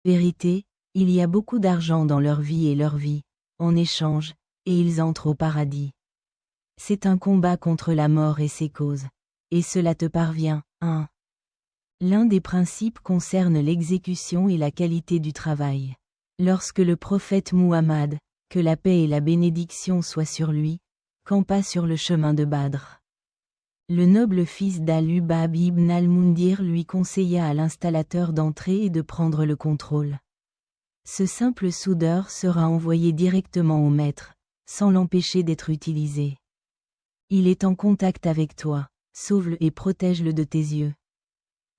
Vérité, il y a beaucoup d'argent dans leur vie et leur vie, en échange, et ils entrent au paradis. C'est un combat contre la mort et ses causes. Et cela te parvient, 1. L'un des principes concerne l'exécution et la qualité du travail. Lorsque le prophète Muhammad, que la paix et la bénédiction soient sur lui, campa sur le chemin de Badr. Le noble fils d'Al-Hubab ibn al-Mundir lui conseilla à l'installateur d'entrer et de prendre le contrôle. Ce simple soudeur sera envoyé directement au maître, sans l'empêcher d'être utilisé. Il est en contact avec toi, sauve-le et protège-le de tes yeux.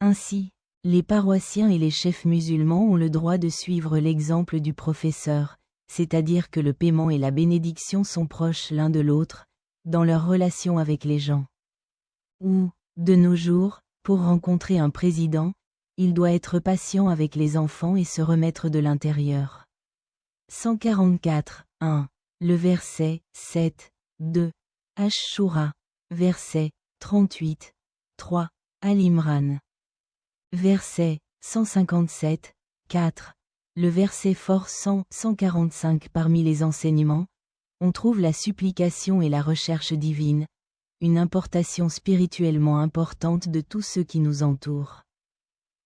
Ainsi, les paroissiens et les chefs musulmans ont le droit de suivre l'exemple du professeur, c'est-à-dire que le paiement et la bénédiction sont proches l'un de l'autre, dans leur relation avec les gens. Ou, de nos jours, pour rencontrer un président, il doit être patient avec les enfants et se remettre de l'intérieur. 144, 1. Le verset 7, 2. Ash-Shura. Verset 38, 3. Al-Imran. Verset 157, 4. Le verset fort 145 parmi les enseignements, on trouve la supplication et la recherche divine, une importation spirituellement importante de tous ceux qui nous entourent.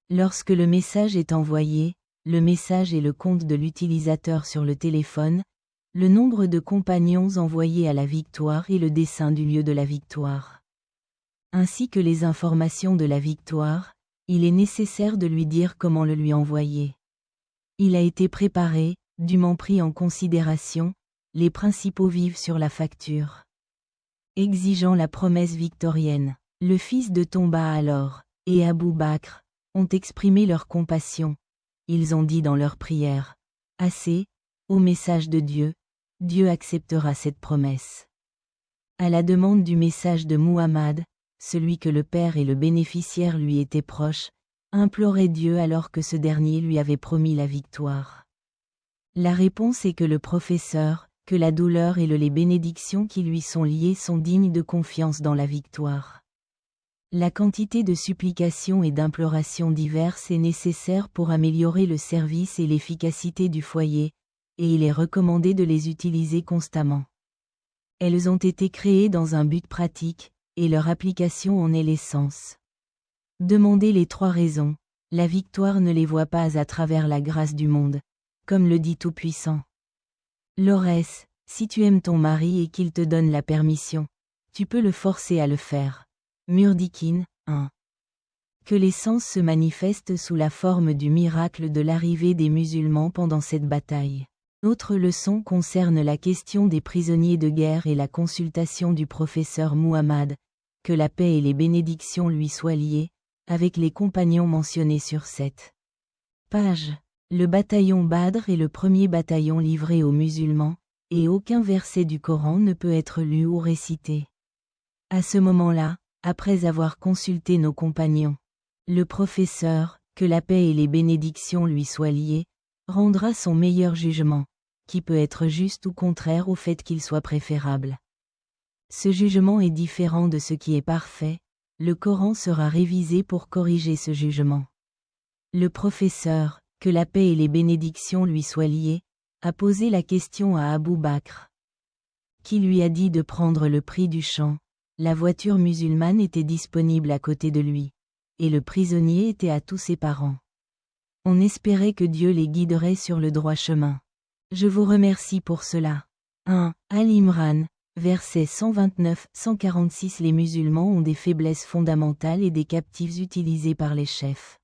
Lorsque le message est envoyé, le message et le compte de l'utilisateur sur le téléphone, le nombre de compagnons envoyés à la victoire et le dessin du lieu de la victoire. Ainsi que les informations de la victoire, il est nécessaire de lui dire comment le lui envoyer. Il a été préparé, dûment pris en considération, les principaux vivent sur la facture. Exigeant la promesse victorienne, le fils de Tomba alors, et Abou Bakr, ont exprimé leur compassion. Ils ont dit dans leur prière, « Assez, au message de Dieu, Dieu acceptera cette promesse. » À la demande du message de Muhammad, celui que le père et le bénéficiaire lui étaient proches, implorait Dieu alors que ce dernier lui avait promis la victoire. La réponse est que le professeur, que la douleur et les bénédictions qui lui sont liées sont dignes de confiance dans la victoire. La quantité de supplications et d'implorations diverses est nécessaire pour améliorer le service et l'efficacité du foyer, et il est recommandé de les utiliser constamment. Elles ont été créées dans un but pratique, et leur application en est l'essence. Demandez les 3 raisons, la victoire ne les voit pas à travers la grâce du monde, comme le dit Tout-Puissant. Lorès, si tu aimes ton mari et qu'il te donne la permission, tu peux le forcer à le faire. Murdikin, 1. Que l'essence se manifeste sous la forme du miracle de l'arrivée des musulmans pendant cette bataille. Autre leçon concerne la question des prisonniers de guerre et la consultation du professeur Muhammad, que la paix et les bénédictions lui soient liées, avec les compagnons mentionnés sur cette page. Le bataillon Badr est le premier bataillon livré aux musulmans, et aucun verset du Coran ne peut être lu ou récité. À ce moment-là, après avoir consulté nos compagnons, le professeur, que la paix et les bénédictions lui soient liées, rendra son meilleur jugement, qui peut être juste ou contraire au fait qu'il soit préférable. Ce jugement est différent de ce qui est parfait, le Coran sera révisé pour corriger ce jugement. Le professeur, que la paix et les bénédictions lui soient liées, a posé la question à Abou Bakr, qui lui a dit de prendre le prix du champ. La voiture musulmane était disponible à côté de lui, et le prisonnier était à tous ses parents. On espérait que Dieu les guiderait sur le droit chemin. Je vous remercie pour cela. 1. Al-Imran, versets 129-146. Les musulmans ont des faiblesses fondamentales et des captifs utilisés par les chefs.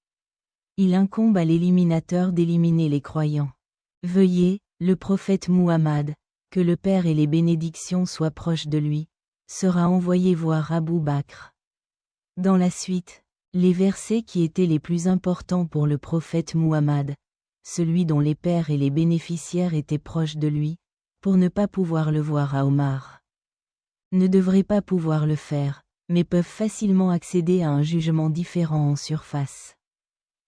Il incombe à l'éliminateur d'éliminer les croyants. Veuillez, le prophète Muhammad, que le Père et les bénédictions soient proches de lui, sera envoyé voir Abou Bakr. Dans la suite, les versets qui étaient les plus importants pour le prophète Muhammad, celui dont les pères et les bénéficiaires étaient proches de lui, pour ne pas pouvoir le voir à Omar. Ne devraient pas pouvoir le faire, mais peuvent facilement accéder à un jugement différent en surface.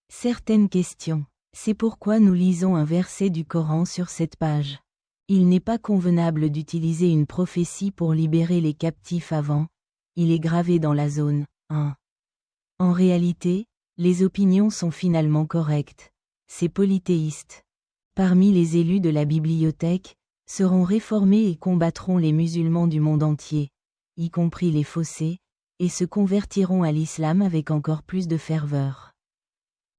Certaines questions. C'est pourquoi nous lisons un verset du Coran sur cette page. Il n'est pas convenable d'utiliser une prophétie pour libérer les captifs avant, il est gravé dans la zone 1. En réalité, les opinions sont finalement correctes. ces polythéistes, parmi les élus de la bibliothèque, seront réformés et combattront les musulmans du monde entier, y compris les faussés, et se convertiront à l'islam avec encore plus de ferveur.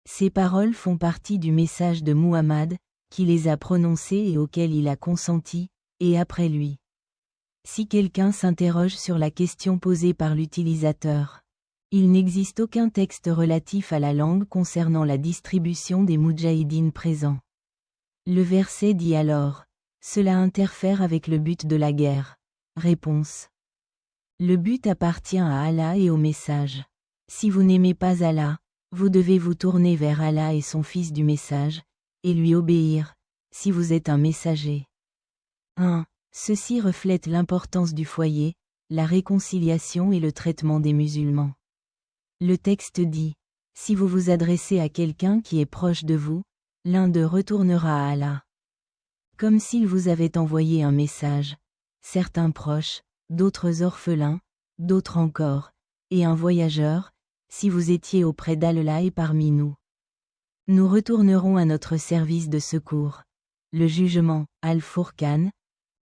Ces paroles font partie du message de Muhammad, qui les a prononcées et auquel il a consenti, et après lui. Si quelqu'un s'interroge sur la question posée par l'utilisateur, il n'existe aucun texte relatif à la langue concernant la distribution des moudjahidines présents. Le verset dit alors, « Cela interfère avec le but de la guerre ». Réponse. Le but appartient à Allah et au message. Si vous n'aimez pas Allah, vous devez vous tourner vers Allah et son fils du message, et lui obéir, si vous êtes un messager. 1. Ceci reflète l'importance du foyer, la réconciliation et le traitement des musulmans. Le texte dit, si vous vous adressez à quelqu'un qui est proche de vous, l'un d'eux retournera à Allah. Comme s'il vous avait envoyé un message, certains proches, d'autres orphelins, d'autres encore, et un voyageur, si vous étiez auprès d'Allah et parmi nous. Nous retournerons à notre service de secours. Le jugement, Al-Furqan,